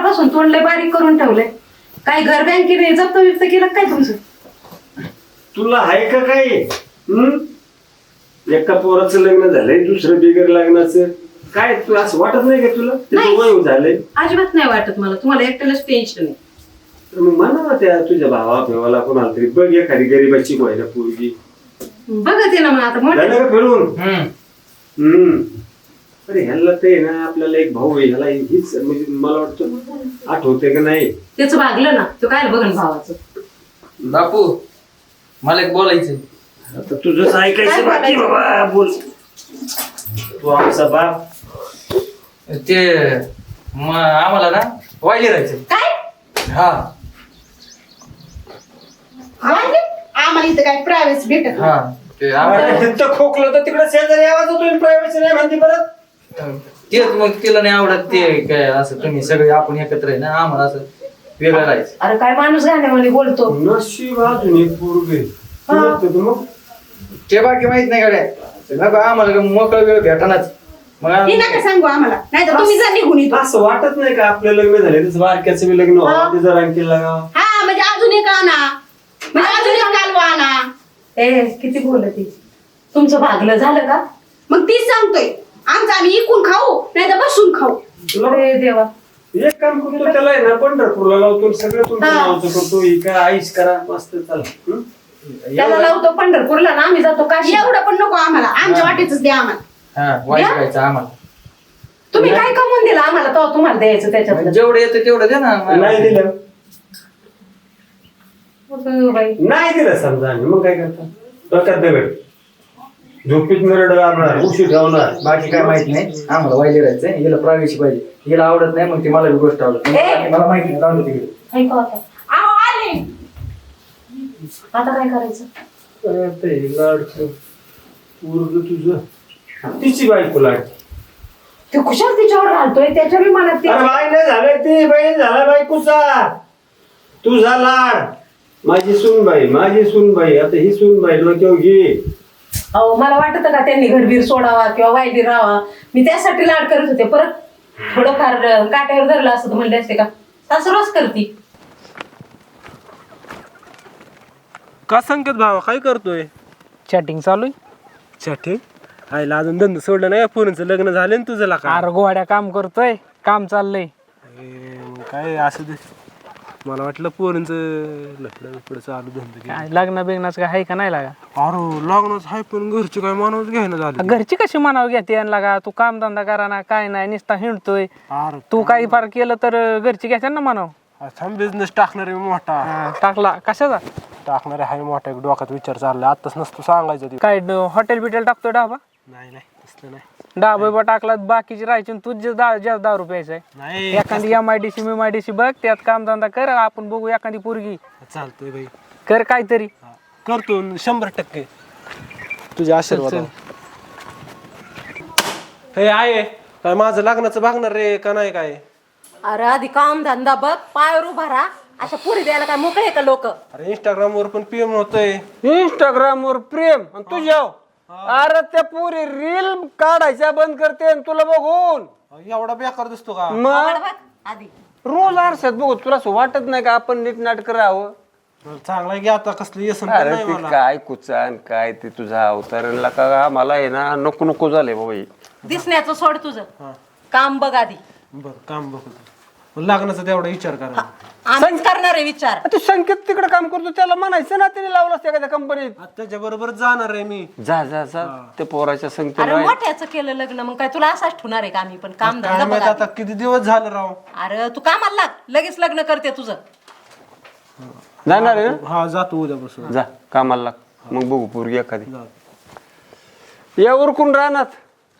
सकाळपासून तोंडले बारीक करून ठेवलंय. काय घर बँकेने जप्त विप्त केलं काय तुमचं? तुला आहे का काय? एका पोराचं लग्न झालंय, दुसरं बिगर लग्नाचं. काय तू असं वाटत नाही का तुला? ते वय झालंय. अजिबात नाही वाटत मला. तुम्हाला एकट्यालाच टेन्शन आहे. तर मग म्हणा त्या तुझ्या भावा फेवाला कोणाला तरी बघ एखादी गरीबाची व्हायला पोरगी. बघते ना मग आता मोठे का फिरून. अरे ह्याला ते ना आपल्याला एक भाऊ आहे, ह्याला हीच म्हणजे मला वाटतं आठवते का नाही. त्याचं भागलं ना, तो काय बघन भावाचं. बापू मला एक बोलायचंय. आता तुझंच ऐकायचं बाकी बाबा. बोल. तू आमचा बाप. ते आम्हाला ना वायली राहायचंय. काय हा आम्हाला इथं काय प्रायव्हेसी भेटत हा ते आम्हाला खोकलं तर तिकडे शेजारी आवाज होतो, प्रायव्हसी नाही म्हणते परत. तेच मग तिला नाही आवडत ते काय असं तुम्ही सगळे आपण एकत्र आहे ना आम्हाला असं वेगळं राहायचं. अरे काय माणूस गाण्यामध्ये बोलतो. नशीब अजून एक पोरगे. मग ते बाकी माहित नाही गाड्या नका आम्हाला मोकळा वेळ भेटणाच. मग हे नका सांगू आम्हाला, नाही तर तुम्ही जर निघून येतो. असं वाटत नाही का आपलं लग्न झाले तसं बारक्याचं बी लग्न व्हावं, ते जर आणखी लागावं. हा म्हणजे अजून एक आणा, म्हणजे अजून एक कालवा आणा. ए किती बोलते. तुमचं भागलं झालं का? मग तीच सांगतोय, आमचं आम्ही इकून खाऊ नाही तर बसून खाऊ. अरे देवा. एक काम करतो त्याला आहे ना पंढरपूरला लावतो, सगळं तुमचं नावचं करतो. का आईश करा मस्त चला. त्याला लावतो पंढरपूरला ना, आम्ही जातो काशी. एवढं पण नको आम्हाला, आमच्या वाटेच द्या आम्हाला. हा वाईट राहायचं आम्हाला. तुम्ही काय कमवून दिलं आम्हाला तेव्हा तुम्हाला द्यायचं त्याच्यात. जेवढं येतं तेवढं दे ना. नाही दिलं बाई नाही दिलं समजा आम्ही मग काय करता. डोक्यात दगड झोपीत मिरड आणणार, उशी ठेवणार. बाकी काय माहित नाही आम्हाला वायली राहायचंय. हिला प्रायव्हसी पाहिजे. हिला आवडत नाही मग ती मला बी गोष्ट आवडत नाही. मला माहिती नाही राहतो तिकडे. ऐका आता. आहो आले. आता काय करायचं? लाडकं पोरगं तुझं, तिची बायको लाड. ते कुशाल तिच्यावर घालतोय, त्याच्या बी मनात ते. अरे बाई नाही झालंय, ती बहीण झाला बायकोचा. तुझा लाड. माझी सूनबाई, माझी सूनबाई. आता ही सूनबाई डोक्यावर घे. अहो मला वाटत का त्यांनी घरबीर सोडावा किंवा वायली राहावा. मी त्यासाठी लाड करत होते. परत थोडंफार काट्यावर धरलं असं म्हणले असते का? सासुराच करती. का संकेत भावा काय करतोय? चॅटिंग चालू आहे. चॅटिंग आईला अजून धंदा सोडलं नाही. पोरींचं लग्न झालं ना तुझं का? अरे गोड्या काम करतोय, काम चाललंय. काय असं ते मला वाटलं पोरींचं लफडं चालू धंदा. काय लग्न बिग्नाचं काय आहे का नाही लागा? अरे लग्नच आहे पण घरची काय मानवच घ्यायला झालं. घरची कशी म्हणावं घेते आणि लागा? तू काम धंदा करा ना, काय नाही, नुसता हिंडतोय. अरे तू काही फार केलं तर घरची घ्यायच्या ना म्हणाव. बिझनेस टाकणार आहे मोठा. टाकला कशाचा? टाकणारे आहे मोठा. एक डोक्यात विचार चाललाय. आताच नसतो सांगायचं ते. काय हॉटेल बिटेल टाकतोय डाबा? नाही तसलं नाही. डाबा टाकला बाकीची राहायची तुझ जास्त दारू प्यायचंय. नाही एखादी MIDC बघ, त्यात काम धंदा कर. आपण बघू एखादी पोरगी चालतंय बाई. कर काहीतरी. करतो 100%. तुझ्या आशीर्वाद. हे आहे काय माझं लग्नाचं भागणार रे का नाही काय? अरे आधी काम धंदा बघ, पायावर उभा राहा. अशा पुरी द्यायला काय मोकळे का लोक? अरे इंस्टाग्राम वर पण पीएम होतंय. इंस्टाग्राम वर प्रेम आणि तुझ्या. अरे त्या पुरी रील काढायच्या बंद करते आणि तुला बघून. एवढा बेकार दिसतो का? मग आधी रोज आरशात बघू. तुला असं वाटत नाही का आपण नीट नाट करावं? चांगला की आता कसलं व्यसन पण अरे नाही ते मला. काय कुचान काय ते तुझा अवतारणला का मला आहे ना नको नको झाले बाबा हे. दिसण्याचं सोड तुझं. काम बघ आधी. बरं काम बघतो. लग्नाचा तेवढा विचार करा. आम्हीच करणार आहे विचार. तू संकेत तिकडे काम करतो, त्याला म्हणायचं ना तिने लावलं असतं एखाद्या कंपनीत. त्याच्या बरोबर जाणार आहे मी. जा जा जा ते पोराच्या संगती अरे नाही. मोठ्याचं केलं लग्न, मग काय तुला असाच ठेवणार आहे का आम्ही पण? काम काय धंदा माहित बघ आता आधी. किती दिवस झालं राव. अरे तू कामाला लाग, लगेच लग्न करते तुझं. जाणार आहे ना? हा जातो उद्यापासून. जा कामाला लाग मग बघू पोरगी एखादी. या उरकून राहणार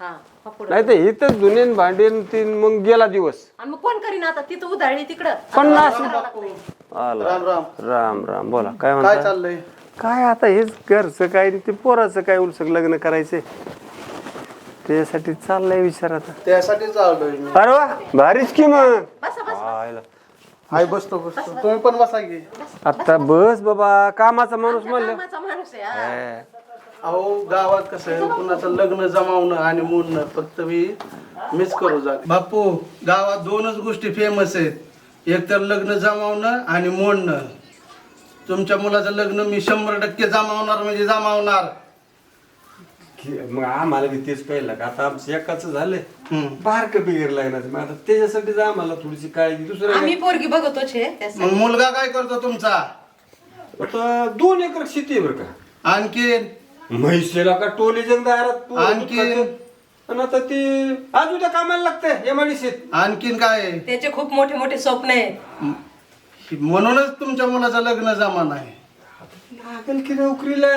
हा पुढं. नाही तर इथं धुनेन भांडेन तीन मग गेला दिवस. आणि मग कोण करीन आता? तिथं उधाळली तिकडं. 50 आला. राम राम बोला काय म्हणता? चाललंय? काय आता हेच घरचं काय ते पोराचं काय उलसक लग्न करायचंय त्यासाठी चाललंय विचार आता. त्यासाठी चाललोय मी. अरे वा भारीच की मग. हाय बसतो तुम्ही पण बसा की. आता बस बाबा कामाचा माणूस म्हणलं. कामाचा माणूस आहे हा. अहो गावात कसं आहे कुणाचं लग्न जमावणं आणि मोडणं फक्त मीच करू जा. बापू गावात दोनच गोष्टी फेमस आहेत, एकतर लग्न जमावणं आणि मोडणं. तुमच्या मुलाचं लग्न मी 100% जमावणार म्हणजे जमावणार. मग आम्हाला बी तेच पाहिलं का आता आमचं एकाच झालंय हम्म. बारकं बिगर लागणार मग आता त्याच्यासाठीच आम्हाला थोडीशी काळजी दुसरं आम्ही पोरगी बघतोच आहे मग त्यासाठी. मुलगा काय करतो तुमचा? आता 2 एकर शेती आहे बरं का आणखीन म्हैसेला का टोले जग दारात आणखी? आणि आता ती आज उद्या कामाला लागतंय एमआयडीसीत. आणखीन काय? त्याचे खूप मोठे मोठे स्वप्न आहेत. म्हणूनच तुमच्या मुलाचं लग्न जमा नाही. लागेल की नोकरीला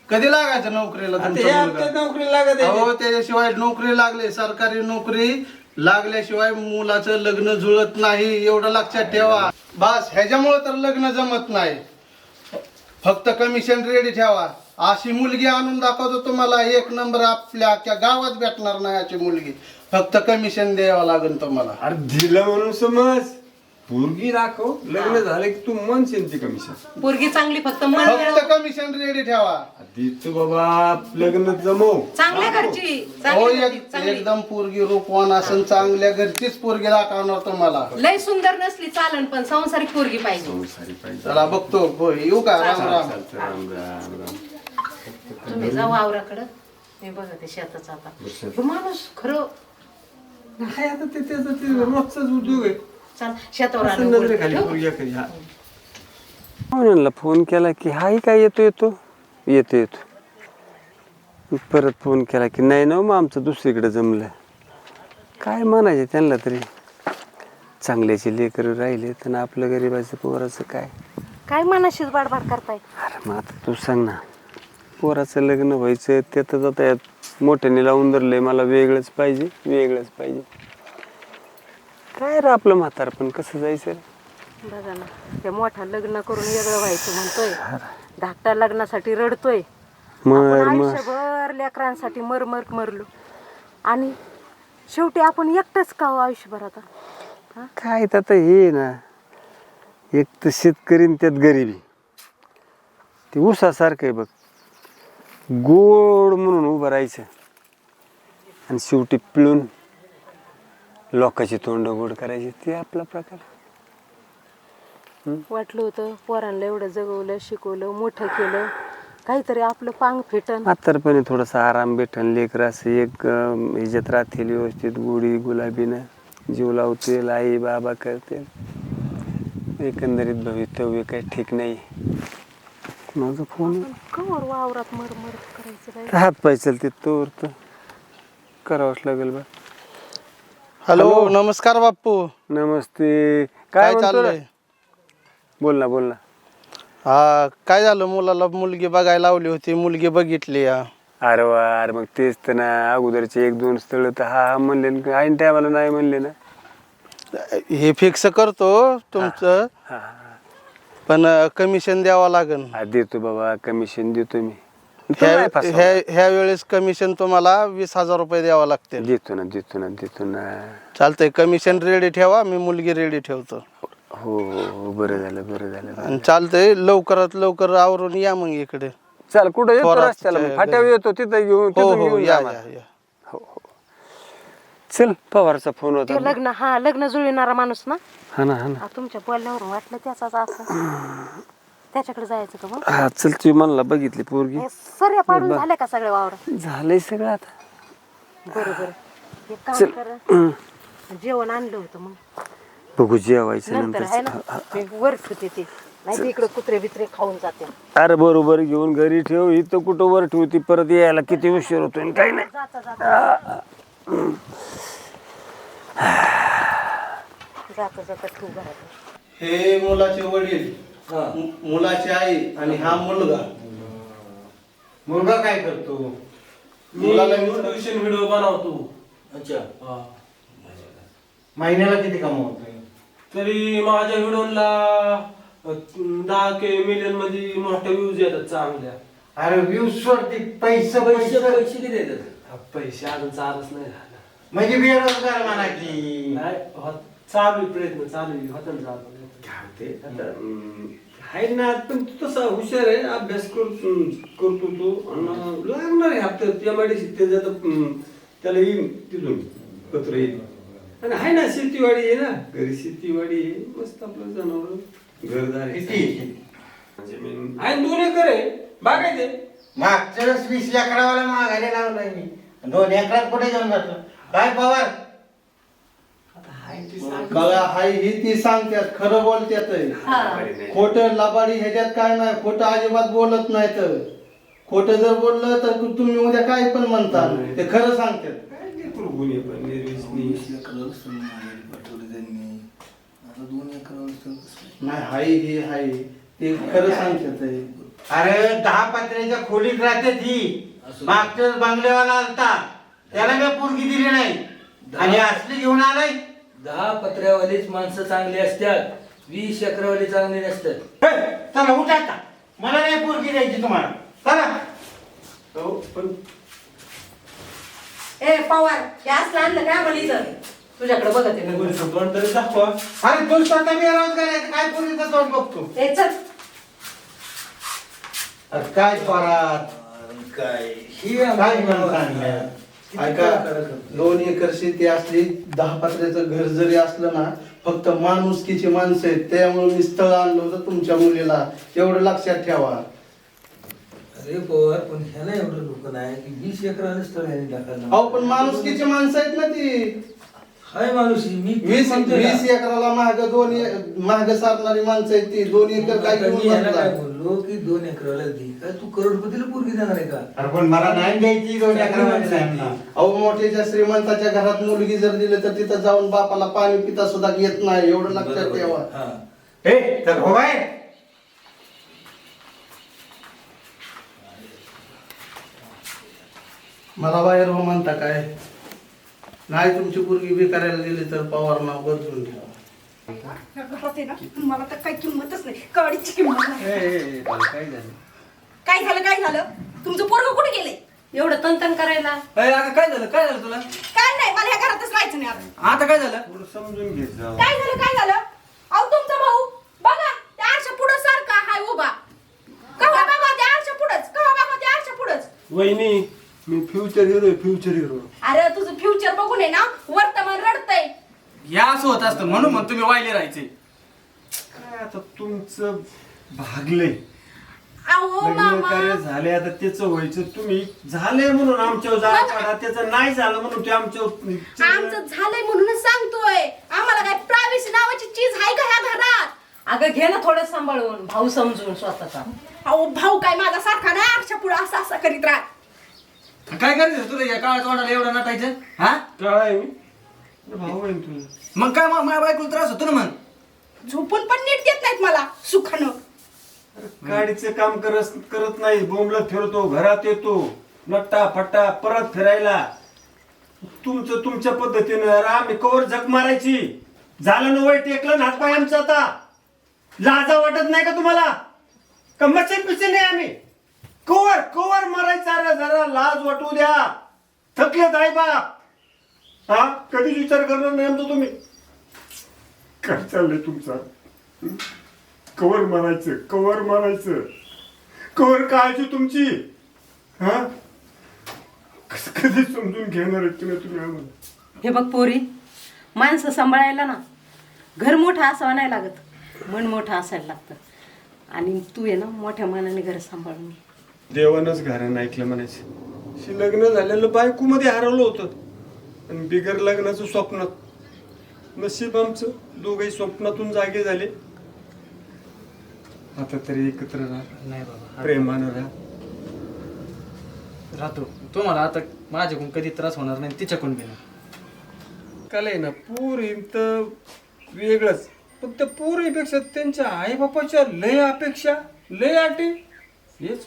कधी लागायचं नोकरीला आता तुमचा ह्या मुलगा? हप्त्यात नोकरीला लागत आहे. अहो त्याच्याशिवाय नोकरी लागली, सरकारी नोकरी लागल्याशिवाय मुलाचं लग्न जुळत नाही, एवढं लक्षात ठेवा. बस ह्याच्यामुळे तर लग्न जमत नाही. फक्त कमिशन रेडी ठेवा. अशी मुलगी आणून दाखवतो तुम्हाला, 1 नंबर आपल्या अख्ख्या गावात भेटणार नाही अशी मुलगी. फक्त कमिशन द्यावं लागेल तुम्हाला. अरे दिलं म्हणून समज पोरगी दाखव, लग्न झालं की तू म्हणशील ती कमिशन. पोरगी चांगली फक्त मन फक्त मिळव. कमिशन रेडी ठेवा. देतो बाबा लग्न जमव. चांगल्या घरची हो चांगली घरची, चांगली. एकदम पोरगी रूपवान असून चांगल्या घरचीच पोरगी दाखवणार तुम्हाला. लय सुंदर नसली चालन पण संसारिक पोरगी पाहिजे. सारी पाहिजे. चला बघतो. हो, येऊ का? राम राम. चालतं, राम राम राम. तुम्ही जाऊ आवराकडं, मी बघते शेताचा आता. हे माणूस खरं नाही आता ते त्याचा ते रोजचाच उद्योग आहे. चाल शेतावर असं आलं नजरेखाली बोलतो. पोरगी एखादी, हा. पाहुण्यांना फोन केला की हाही काय येतो परत फोन केला की नाही ना मग आमचं दुसरीकडे जमलं. काय म्हणायचे त्यांना तरी, चांगल्याचे लेकरं राहिले तर आपलं गरीबाचं पोराचं काय मनाशीच बाडबाड करताय. अरे मग आता तू सांग ना, पोराचं लग्न व्हायचं त्यातच आता यात मोठ्याने लावून धरलंय मला वेगळंच पाहिजे. काय रे आपलं म्हातारपण कसं जायचं रे? बघा ना, ते मोठं लग्न करून वेगळं व्हायचं म्हणतोय, धाकटा लग्नासाठी रडतोय. आपण आयुष्यभर लेकरांसाठी मरलो आणि शेवटी आपण एकटंच का हो आयुष्यभर आता? काय आता हे ना, एक तर शेतकरी आणि त्यात गरिबी, ते ऊसासारखं आहे बघ, गोड म्हणून उभं राहायचं आणि शेवटी पिळून लोकांची तोंड गोड करायची, ते आपला प्रकार. वाटलं होतं पोरांना एवढं जगवलं, शिकवलं, मोठं केलं, काहीतरी आपलं पांग फेटन. म्हातारपणी थोडासा आराम भेटन, लेकर असं एक ह्याच्यात राहतील व्यवस्थित, गोडी गुलाबीनं जीव लावतील, आई बाबा करतील. एकंदरीत भवितव्य काही ठीक नाही. माझा फोन कवर वावरात मर करायचं काय? हात पाय चालते तोवर तर करावंच लागेल बा. हॅलो, नमस्कार बाप्पू. नमस्ते. काय म्हणतो रे? चाललंय? बोल ना. हा, काय झालं? मुलाला मुलगी बघायला लावली होती, मुलगी बघितली. अरे वा, अरे मग तेच तर ना, अगोदरचे 1-2 स्थळ तर हा म्हणले, ऐन टायमाला नाही म्हणले ना. हे फिक्स करतो तुमचं, पण कमिशन द्यावं लागेल. देतो बाबा, कमिशन देतो मी. ह्या वेळेस कमिशन तुम्हाला 20,000 रुपये द्यावं लागतील. देतो ना. चालतंय, कमिशन रेडी ठेवा, मी मुलगी रेडी ठेवतो. हो बरं झालं. आणि चालतंय, लवकरात लवकर आवरून या मग इकडे. चल, कुठं येतो थोरात रस्त्याला, फाट्यावर येतो, तिथं घेऊन हो या. हो. चल, पवारचा फोन होता. ते लग्न जुळविणारा माणूस ना? हा ना. तुमच्या बोलण्यावरून वाटलं त्याचाच असं. त्याच्याकडे जायचं का मग? हा चल, तू म्हणला बघितली पोरगी. सर्या पाडून झाल्या का सगळ्या वावर? झालंय सगळं आता. बरोबर. एक काम कर, जेवण आणलं होतं मग बघू जेवायचं नंतर आहे ना, मी वर ठेवते ते, नाही इकडे कुत्रे बित्रे खाऊन जाते. अरे बरोबर, घेऊन घरी ठेव, इथं कुठं वर ठेवती, परत यायला किती उशीर होतोय. काही नाही. जाता ठेवू घरात. हे मुलाचे वडील, मुलाची आई आणि हा मुलगा काय करतो? मुलाला ट्युशन व्हिडिओ बनवतो. अच्छा, महिन्याला किती कमवतोय? तरी माझ्या व्हिडिओला 10 मिलियन मध्ये मोठ्या व्ह्यूज येतात चांगल्या. अरे व्ह्यूज वरती पैसे किती देतात? पैसे अजून चालूच नाही झालं. म्हणजे बेरोजगार म्हणा की. नाही, चालू प्रयत्न चालू होतं. आहे ना, पण तू तसा हुशार आहे, अभ्यास करतो तू. लागणार आहे हप्त्यात एमआयडीसी, त्याला येईल तिथून पत्र येईल. आणि आहे ना शेतीवाडी आहे ना, घरी शेतीवाडी आहे, मस्त आपलं जनावर घरदार आहे. जमीन आहे 2 एकर आहे, बागायत आहे. मागच्या वेळेस 20 एकरावाला मागायला लावलाय मी, 2 एकरात कुठे जाऊन जातो काय पवार? बघा हाय ही ती सांगतात, खरं बोलतात. खोटं लबाडी ह्याच्यात काय नाही, खोटं अजिबात बोलत नाही. तर खोटं जर बोललं तर तुम्ही उद्या काय पण म्हणता, ते खरं सांगतात. गुन्हे पण निर्व्यसनी. नाही हाय ही हाय ते खरं सांगतात. अरे 10 पत्र्याच्या खोलीत राहते ती. मागच्या वेळेस बंगलेवाला आलता, त्याला मी पोरगी दिली नाही आणि असली घेऊन आलाय. 10 पत्र्यावालीच माणसं चांगली असतात, 20 एकरावाली चांगली नसतात. चला उठा आता, मला नाही पोरगी द्यायची तुम्हाला. चला. हो पण ए पवार गॅस आणलं काय मला इथं तुझ्याकडे बघत आहे मी. तोंड तरी दाखवा. अरे तू स्वतः बेरोजगार करायचं काय पोरीचं तोंड बघतो? ए चल. अरे काय परात काय काय म्हणतात? ऐका 2 एकर शेती असली, 10 पत्र्याचं घर जरी असलं ना, फक्त माणुसकीची माणसं आहेत. त्यामुळे मी स्थळ आणलं होतं तुमच्या मुलीला, एवढं लक्षात ठेवा. अरे पवार, पण ह्याला एवढं लोक नाही की 20 एकराला स्थळ ह्याने टाकायला. अहो पण माणुसकीची माणसं आहेत ना ती. हाय माणूस मी 20 एकराला महाग सारणारी माणसं आहेत ती. 2 एकर काय घेऊन काय बसला? बोललो की 2 एकराला दे, काय तू करोडपतीला पोरगी देणार आहे का? अरे पण मला नाही द्यायची 2 एकरामध्ये. अहो मोठ्याच्या श्रीमंताच्या घरात मुलगी जर दिली तर तिथं जाऊन बापाला पाणी पिता सुद्धा येत नाही, एवढं लक्षात ठेवा. हा. ए तर हो बाहेर. मला बाहेर हो म्हणता काय? नाही तुमची पोरगी बी करायला दिली तर पवार नाव बदलून ठेवा. तुम्हाला तर काही किंमतच नाही, कवडीची किंमत नाही. काय झालं? काय झालं? तुमचं पोरग कुठे गेले? एवढं तनतन करायला. काय झालं तुला? काय नाही, मला ह्या घरातच राहायचं नाही आता. आता काय झालं? थोडं समजून घेत जा. काय झालं? अहो तुमचा भाऊ बघा त्या आरशा पुढं सारखा हाय उभा. कवा बघा त्या आरशा पुढंच. वहिनी मी फ्युचर हिरो. अरे तुझं फ्युचर बघून आहे ना, वर्तमान रडतंय. या असं होत असतं म्हणून तुम्ही वाहिले राहायचे. काय आता तुमचं भागलंय, अहो लग्न मामा, कार्य झाले, आता त्याचं व्हायचं. तुम्ही झाले म्हणून आमच्यावर जाळ काढा, त्याचं नाही झालं म्हणून ते आमच्यावर. आमचं झालंय म्हणूनच सांगतोय. आम्हाला काय प्रायव्हसी नावाची चीज आहे का ह्या घरात? अगं घे ना थोडं सांभाळून, भाऊ समजून स्वतःचा. अहो भाऊ काय माझा सारखा नाही आरशा पुढं असं करीत राहत. काय करायचं तुला या काळात वाटायला एवढं नटायचं? हा काय आहे मी भाऊ आहे ना तुझं. मग काय माझ्या बायकोला त्रास होतो ना. मग झोपून पण नीट देत नाहीत मला सुखानं. गाडीचं काम करत नाही, बोंबलत फिरतो, घरात येतो नट्टा फट्टा परत फिरायला. तुमचं तुमच्या पद्धतीनं. आम्ही कवर झक मारायची. झालं ना वय टेकलं ना हातपाय आमचं. आता लाजा वाटत नाही का तुम्हाला? का मच्छर पिचे नाही आम्ही? कवर मारायचा. अरे जरा लाज वाटू द्या. थकलेत आहे बाप. हा कधीच विचार करणार नाही आमचा तुम्ही. काय चाललंय तुमचा? कवर मारायचं कवर काळजी तुमची. हा कधी समजून घेणार आहेत तुम्ही आम्हाला? हे बघ पोरी, माणसं सांभाळायला ना घर मोठं असावं नाही लागत, मन मोठं असायला लागतं. आणि तू आहे ना मोठ्या मनाने घर सांभाळून घे. देवानच घरानं ऐकलं म्हणायचं. लग्न झालेलं बायकोमध्ये हरवलं होतं आणि बिगर लग्नाचं स्वप्नात. नशीब आमचं दोघही स्वप्नातून जागे झाले. आता तरी एकत्र राहा, नाही बाबा, प्रेमानं राहा. राहतो. तुम्हाला आता माझ्याकडून कधी त्रास होणार नाही, तिच्याकडून बी नाही. काय ना पोरी तर वेगळंच, पण त्या पोरीपेक्षा त्यांच्या आईबापाच्या लय अपेक्षा, लय अटी. तेच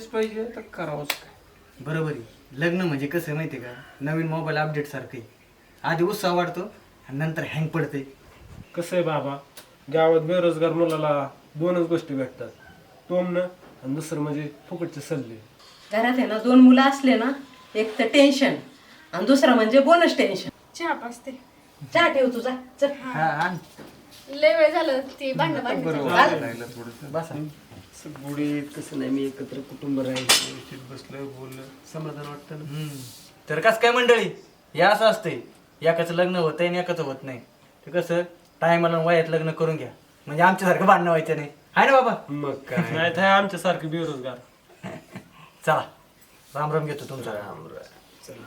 पाहिजे तर करावंच काय. बरोबर आहे. लग्न म्हणजे कसं माहिती आहे का, नवीन मोबाईल अपडेट सारखं आहे. आधी उत्साह वाढतो आणि नंतर हँग पडते. कसं आहे बाबा, गावात बेरोजगार मुलाला 2च गोष्टी भेटतात, टोमणं आणि दुसरं म्हणजे फुकटचे सल्ले. घरात आहे ना 2 मुलं असले ना, एक तर टेन्शन आणि दुसरं म्हणजे बोनस टेन्शन. चहा पाचते. चहा ठेव तुझा. चल. लय वेळ झालं ते भांडण. बसा. गुढीत कसं नाही, मी एकत्र कुटुंब राहायचं, व्यवस्थित बसलं बोललं समाधान वाटतं ना. तर कस काय मंडळी, या असं असतंय. एकाचं लग्न होतंय आणि एकाचं होत नाही. ते कसं टायमाला वयात लग्न करून घ्या म्हणजे आमच्यासारखं भांडणं व्हायचं नाही. आहे ना बाबा? मग काय नाही तर आमच्यासारखे बेरोजगार. चला राम राम घेतो तुमचा. चला.